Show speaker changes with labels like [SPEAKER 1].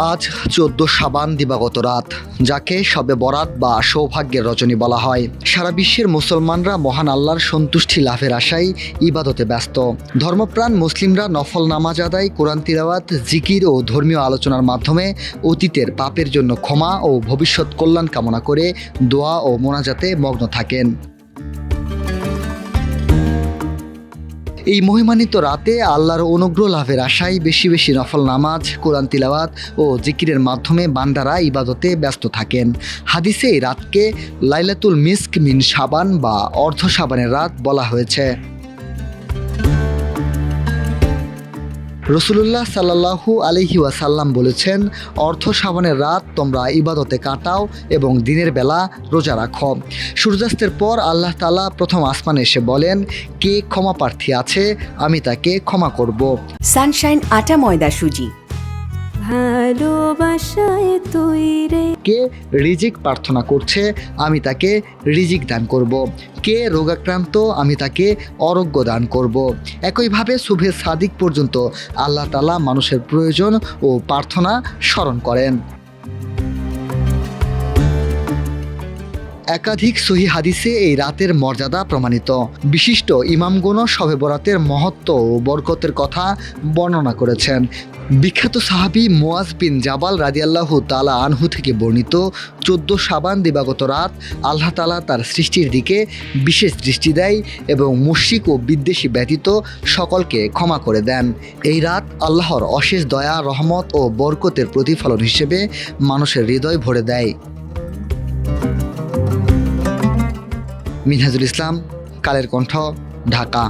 [SPEAKER 1] আজ ১৪ শাবান দিবাগত রাত, যাকে শবে বরাত বা সৌভাগ্যের রজনী বলা হয়। সারা বিশ্বের মুসলমানরা মহান আল্লাহর সন্তুষ্টি লাভের আশায় ইবাদতে ব্যস্ত। ধর্মপ্রাণ মুসলিমরা নফল নামাজ আদায়, কোরআন তিলাওয়াত, জিকির ও ধর্মীয় আলোচনার মাধ্যমে অতীতের পাপের জন্য ক্ষমা ও ভবিষ্যৎ কল্যাণ কামনা করে দোয়া ও মোনাজাতে মগ্ন থাকেন। এই মহিমান্বিত রাতে আল্লাহর অনুগ্রহ লাভের আশায় বেশি বেশি নফল নামাজ, কোরআন তিলাওয়াত ও জিকিরের মাধ্যমে বান্দারা ইবাদতে ব্যস্ত থাকেন। হাদিসে এই রাতকে লাইলাতুল মিস্ক মিন শাবান বা অর্ধ শাবানের রাত বলা হয়েছে। রাসূলুল্লাহ সাল্লাল্লাহু আলাইহি ওয়াসাল্লাম বলেছেন, অর্ধ শাবানের রাত তোমরা ইবাদতে কাটাও এবং দিনের বেলা রোজা রাখো। সূর্যাস্তের পর আল্লাহ তাআলা প্রথম আসমানে এসে বলেন, কে ক্ষমা প্রার্থী আছে, আমি তাকে ক্ষমা করব।
[SPEAKER 2] সানশাইন আটা ময়দা সুজি।
[SPEAKER 3] ভালোবাসায় তৈরি
[SPEAKER 1] কে রিজিক প্রার্থনা করছে, আমি তাকে রিজিক দান করব। কে রোগাক্রান্ত, আমি তাকে আরোগ্য দান করব। একইভাবে শুভে সাদিক পর্যন্ত আল্লাহ তাআলা মানুষের প্রয়োজন ও প্রার্থনা স্মরণ করেন। একাধিক সহিহ হাদিসে এই রাতের মর্যাদা প্রমাণিত। বিশিষ্ট ইমামগণও শবে বরাতের মহত্ব ও বরকতের কথা বর্ণনা করেছেন। বিখ্যাত সাহাবী মুয়াজ বিন জাবাল রাদিয়াল্লাহু তাআলা আনহু থেকে বর্ণিত, ১৪ শাবান দিবাগত রাত আল্লাহ তাআলা তার সৃষ্টির দিকে বিশেষ দৃষ্টি দেয় এবং মুশরিক ও বিদ্বেষী ব্যতীত সকলকে ক্ষমা করে দেন। এই রাত আল্লাহর অশেষ দয়া, রহমত ও বরকতের প্রতিফলন হিসেবে মানুষের হৃদয় ভরে দেয়। মিনহাজুল ইসলাম, কালের কণ্ঠ, ঢাকা।